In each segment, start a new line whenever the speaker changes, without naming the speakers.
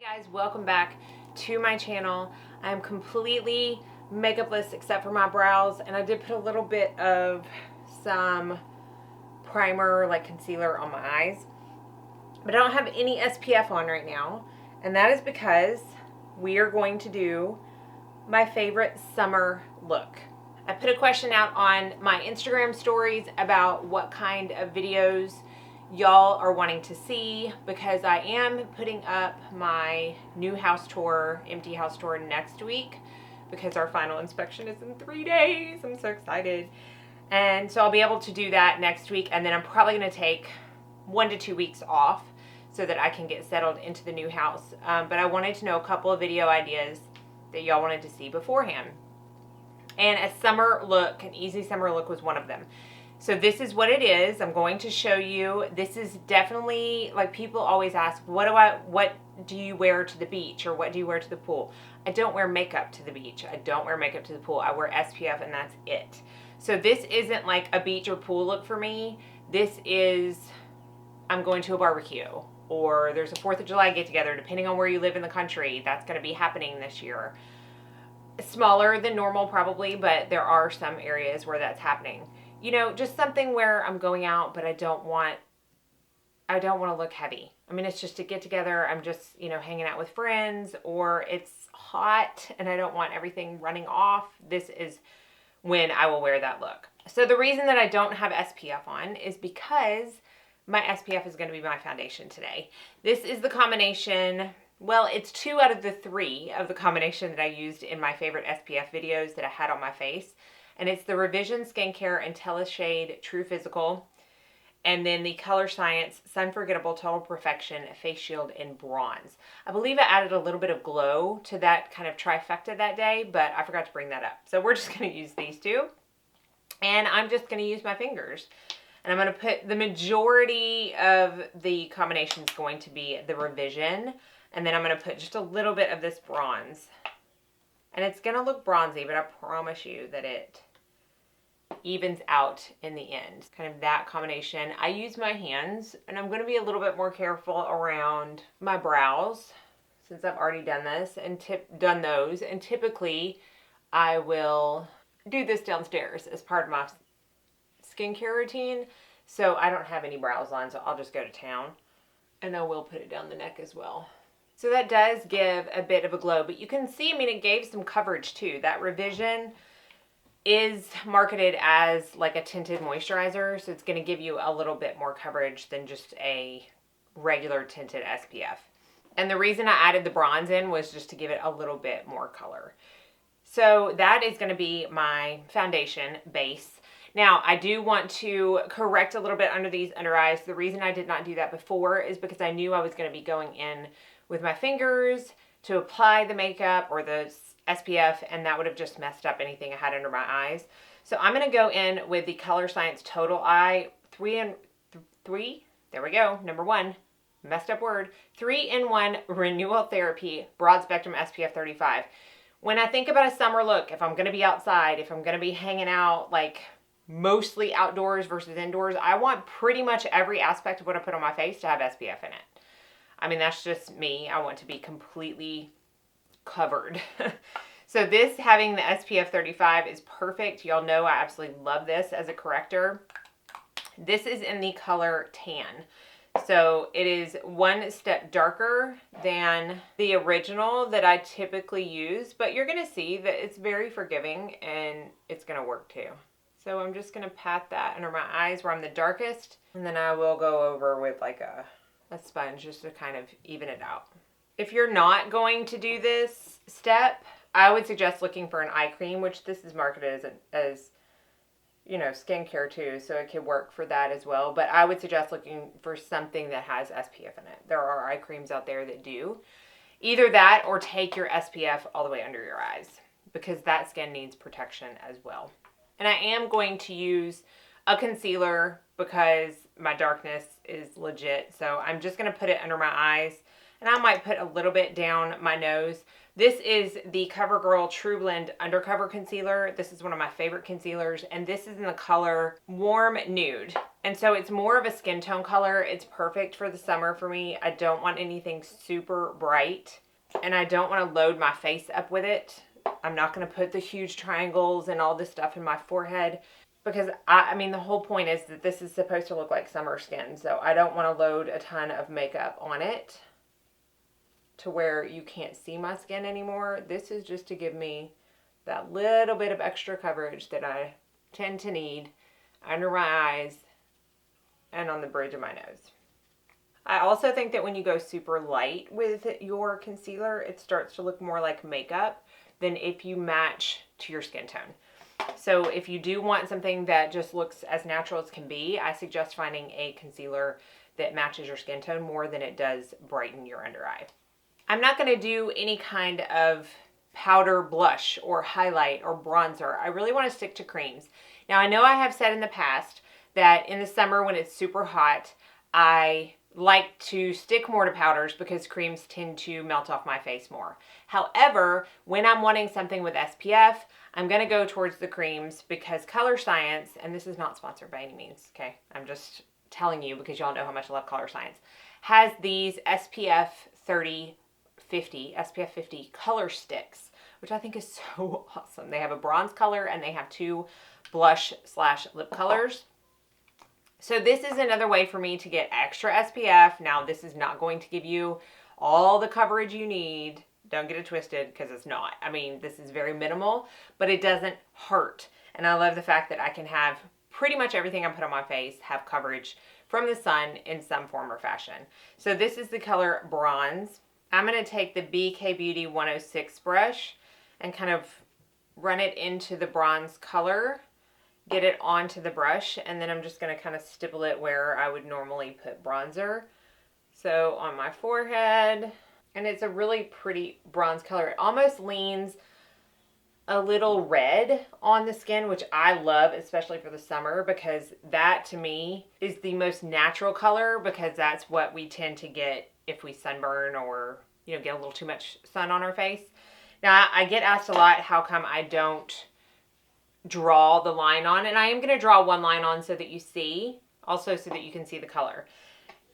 Hey guys, welcome back to my channel. I'm completely makeupless except for my brows, and I did put a little bit of some primer, like concealer, on my eyes, but I don't have any SPF on right now, and that is because we are going to do my favorite summer look. I put a question out on my Instagram stories about what kind of videos y'all are wanting to see, because I am putting up my new house tour, empty house tour, next week, because our final inspection is in 3 days. I'm so excited. And so I'll be able to do that next week, and then I'm probably going to take 1 to 2 weeks off so that I can get settled into the new house. But I wanted to know a couple of video ideas that y'all wanted to see beforehand. And a summer look, an easy summer look, was one of them. So this is what it is. I'm going to show you. This is definitely, like, people always ask, what do you wear to the beach, or what do you wear to the pool? I don't wear makeup to the beach. I don't wear makeup to the pool. I wear SPF, and that's it. So this isn't like a beach or pool look for me. This is, I'm going to a barbecue, or there's a 4th of July get together, depending on where you live in the country. That's going to be happening this year. Smaller than normal probably, but there are some areas where that's happening. You know, just something where I'm going out, but I don't want to look heavy. I mean, it's just a get together. I'm just, hanging out with friends, or it's hot and I don't want everything running off. This is when I will wear that look. So the reason that I don't have SPF on is because my SPF is going to be my foundation today. This is the combination. Well, it's 2 out of the 3 of the combination that I used in my favorite SPF videos that I had on my face. And it's the Revision Skincare IntelliShade True Physical. And then the Color Science Sunforgettable Total Perfection Face Shield in Bronze. I believe I added a little bit of glow to that kind of trifecta that day, but I forgot to bring that up. So we're just going to use these 2. And I'm just going to use my fingers. And I'm going to put the majority of the combination is going to be the Revision. And then I'm going to put just a little bit of this bronze. And it's going to look bronzy, but I promise you that it evens out in the end. Kind of that combination. I use my hands, and I'm going to be a little bit more careful around my brows since I've already done this and done those. And typically I will do this downstairs as part of my skincare routine. So I don't have any brows on, so I'll just go to town. And I will put it down the neck as well. So that does give a bit of a glow, but you can see, I mean, it gave some coverage too. That Revision is marketed as like a tinted moisturizer, so it's going to give you a little bit more coverage than just a regular tinted SPF. And the reason I added the bronze in was just to give it a little bit more color. So that is going to be my foundation base. Now, I do want to correct a little bit under these under eyes. The reason I did not do that before is because I knew I was going to be going in with my fingers to apply the makeup or the SPF, and that would have just messed up anything I had under my eyes. So I'm going to go in with the Color Science Total Eye 3, there we go, number 1, messed up word, 3-in-1 Renewal Therapy Broad Spectrum SPF 35. When I think about a summer look, if I'm going to be outside, if I'm going to be hanging out, like mostly outdoors versus indoors, I want pretty much every aspect of what I put on my face to have SPF in it. I mean, that's just me. I want to be completely covered. So this, having the SPF 35, is perfect. Y'all know I absolutely love this as a corrector. This is in the color Tan. So it is 1 step darker than the original that I typically use, but you're going to see that it's very forgiving and it's going to work too. So I'm just going to pat that under my eyes where I'm the darkest, and then I will go over with like a sponge just to kind of even it out. If you're not going to do this step, I would suggest looking for an eye cream, which this is marketed as skincare too, so it could work for that as well. But I would suggest looking for something that has SPF in it. There are eye creams out there that do. Either that or take your SPF all the way under your eyes, because that skin needs protection as well. And I am going to use a concealer because my darkness is legit. So I'm just going to put it under my eyes, And I might put a little bit down my nose. This is the CoverGirl True Blend Undercover Concealer. This is one of my favorite concealers, and this is in the color Warm Nude. And so it's more of a skin tone color. It's perfect for the summer for me. I don't want anything super bright, and I don't want to load my face up with it. I'm not going to put the huge triangles and all this stuff in my forehead, because I mean, the whole point is that this is supposed to look like summer skin, so I don't want to load a ton of makeup on it to where you can't see my skin anymore. This is just to give me that little bit of extra coverage that I tend to need under my eyes and on the bridge of my nose. I also think that when you go super light with your concealer, it starts to look more like makeup than if you match to your skin tone. So if you do want something that just looks as natural as can be, I suggest finding a concealer that matches your skin tone more than it does brighten your under eye. I'm not going to do any kind of powder blush or highlight or bronzer. I really want to stick to creams. Now, I know I have said in the past that in the summer when it's super hot, I like to stick more to powders because creams tend to melt off my face more. However, when I'm wanting something with SPF, I'm going to go towards the creams because Color Science, and this is not sponsored by any means, okay? I'm just telling you because y'all know how much I love Color Science, has these SPF 50 color sticks, which I think is so awesome. They have a bronze color and they have 2 blush/lip colors. So this is another way for me to get extra SPF. Now, this is not going to give you all the coverage you need. Don't get it twisted, because it's not. I mean, this is very minimal, but it doesn't hurt. And I love the fact that I can have pretty much everything I put on my face have coverage from the sun in some form or fashion. So this is the color Bronze. I'm going to take the BK Beauty 106 brush and kind of run it into the bronze color, get it onto the brush, and then I'm just going to kind of stipple it where I would normally put bronzer. So on my forehead, and it's a really pretty bronze color. It almost leans a little red on the skin, which I love, especially for the summer, because that to me is the most natural color, because that's what we tend to get if we sunburn or, you know, get a little too much sun on our face. Now, I get asked a lot how come I don't draw the line on, and I am going to draw one line on so that you see, also so that you can see the color.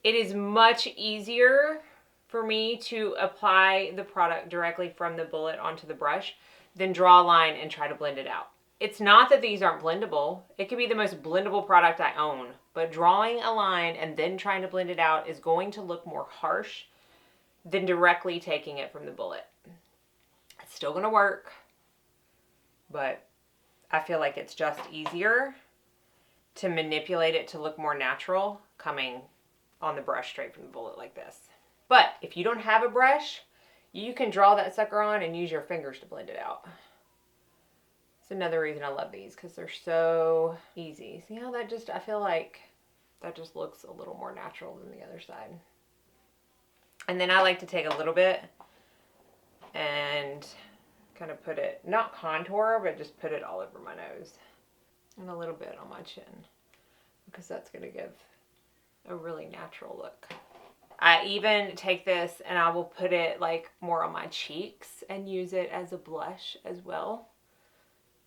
It is much easier for me to apply the product directly from the bullet onto the brush than draw a line and try to blend it out. It's not that these aren't blendable. It could be the most blendable product I own, but drawing a line and then trying to blend it out is going to look more harsh than directly taking it from the bullet. It's still going to work, but I feel like it's just easier to manipulate it to look more natural coming on the brush straight from the bullet like this. But if you don't have a brush, you can draw that sucker on and use your fingers to blend it out. It's another reason I love these, because they're so easy. See how that just, I feel like that just looks a little more natural than the other side. And then I like to take a little bit and kind of put it, not contour, but just put it all over my nose. And a little bit on my chin, because that's going to give a really natural look. I even take this and I will put it like more on my cheeks and use it as a blush as well,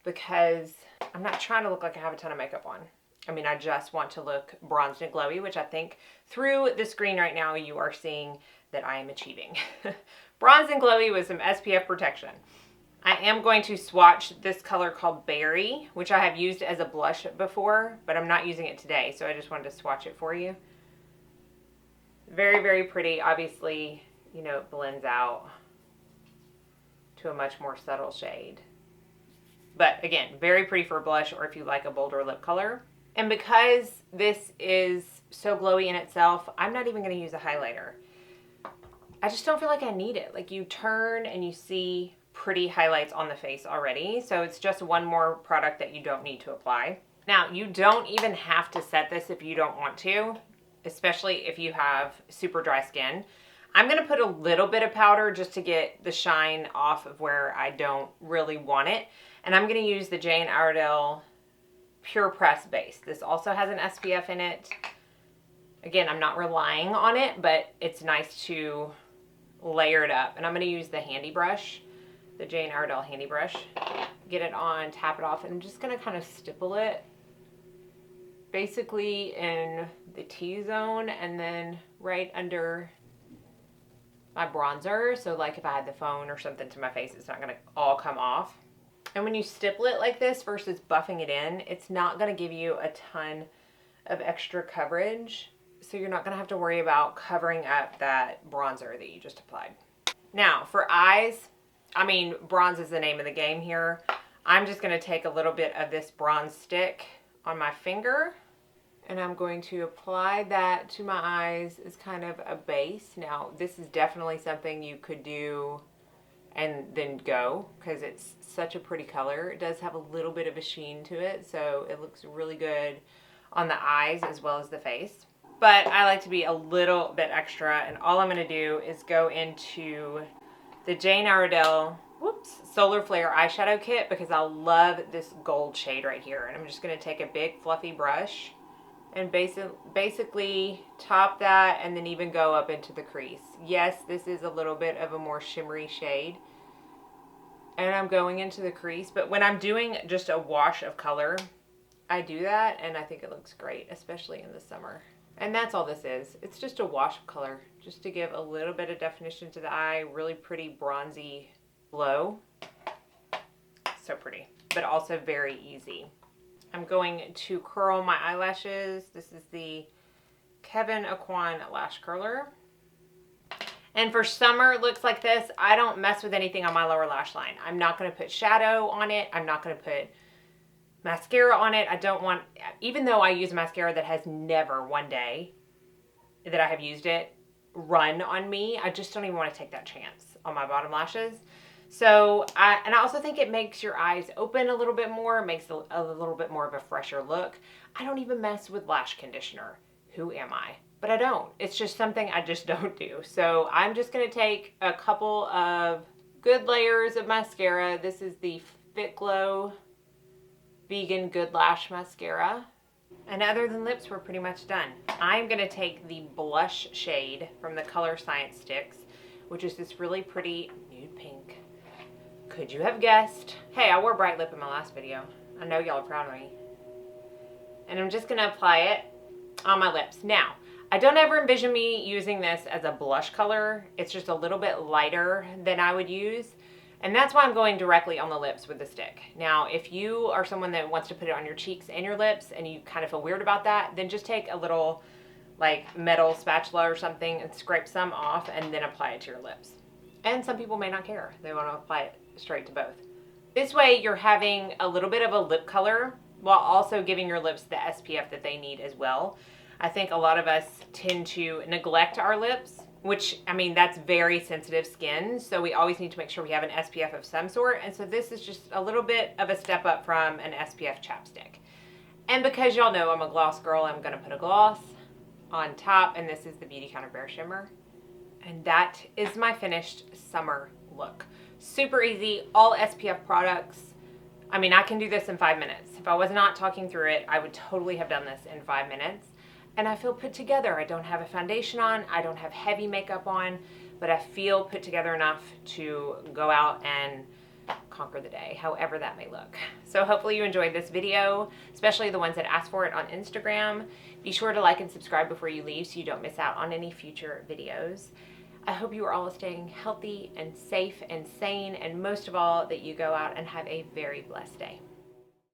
because I'm not trying to look like I have a ton of makeup on. I mean, I just want to look bronzed and glowy, which I think through the screen right now you are seeing that I am achieving. Bronzed and glowy with some SPF protection. I am going to swatch this color called Berry, which I have used as a blush before, but I'm not using it today, so I just wanted to swatch it for you. Very, very pretty. Obviously, you know, it blends out to a much more subtle shade. But again, very pretty for a blush, or if you like a bolder lip color. And because this is so glowy in itself, I'm not even going to use a highlighter. I just don't feel like I need it. Like, you turn and you see pretty highlights on the face already. So it's just one more product that you don't need to apply. Now, you don't even have to set this if you don't want to, especially if you have super dry skin. I'm going to put a little bit of powder just to get the shine off of where I don't really want it. And I'm going to use the Jane Iredale Pure Press base. This also has an SPF in it. Again, I'm not relying on it, but it's nice to layer it up. And I'm going to use the handy brush, the Jane Iredale handy brush. Get it on, tap it off, and I'm just going to kind of stipple it basically in the T-zone and then right under my bronzer. So like if I had the phone or something to my face, it's not going to all come off. And when you stipple it like this versus buffing it in, it's not going to give you a ton of extra coverage. So you're not going to have to worry about covering up that bronzer that you just applied. Now for eyes, I mean, bronze is the name of the game here. I'm just going to take a little bit of this bronze stick on my finger, and I'm going to apply that to my eyes as kind of a base. Now, this is definitely something you could do and then go, because it's such a pretty color. It does have a little bit of a sheen to it, so it looks really good on the eyes as well as the face. But I like to be a little bit extra, and all I'm going to do is go into the Jane Iredale Solar Flare eyeshadow kit, because I love this gold shade right here. And I'm just going to take a big fluffy brush and basically top that, and then even go up into the crease. Yes, this is a little bit of a more shimmery shade, and I'm going into the crease. But when I'm doing just a wash of color, I do that, and I think it looks great, especially in the summer. And that's all this is. It's just a wash of color, just to give a little bit of definition to the eye. Really pretty bronzy glow. So pretty, but also very easy. I'm going to curl my eyelashes. This is the Kevin Aquan lash curler. And for summer looks like this, I don't mess with anything on my lower lash line. I'm not going to put shadow on it. I'm not going to put mascara on it. I don't want, even though I use mascara that has never one day that I have used it run on me, I just don't even want to take that chance on my bottom lashes. So, I also think it makes your eyes open a little bit more, makes a little bit more of a fresher look. I don't even mess with lash conditioner. Who am I? But I don't. It's just something I just don't do. So I'm just going to take a couple of good layers of mascara. This is the Fit Glow Vegan Good Lash Mascara. And other than lips, we're pretty much done. I'm going to take the blush shade from the Color Science Sticks, which is this really pretty nude pink. Could you have guessed? Hey, I wore bright lip in my last video. I know y'all are proud of me. And I'm just going to apply it on my lips. Now, I don't ever envision me using this as a blush color. It's just a little bit lighter than I would use. And that's why I'm going directly on the lips with the stick. Now, if you are someone that wants to put it on your cheeks and your lips and you kind of feel weird about that, then just take a little like metal spatula or something and scrape some off and then apply it to your lips. And some people may not care. They want to apply it straight to both. This way you're having a little bit of a lip color while also giving your lips the SPF that they need as well. I think a lot of us tend to neglect our lips, which, I mean, that's very sensitive skin. So we always need to make sure we have an SPF of some sort. And so this is just a little bit of a step up from an SPF chapstick. And because y'all know I'm a gloss girl, I'm going to put a gloss on top. And this is the Beauty Counter Bare Shimmer. And that is my finished summer look. Super easy, all SPF products. I mean, I can do this in 5 minutes. If I was not talking through it, I would totally have done this in 5 minutes. And I feel put together. I don't have a foundation on. I don't have heavy makeup on, but I feel put together enough to go out and conquer the day, however that may look. So hopefully you enjoyed this video, especially the ones that asked for it on Instagram. Be sure to like and subscribe before you leave so you don't miss out on any future videos. I hope you are all staying healthy and safe and sane, and most of all, that you go out and have a very blessed day.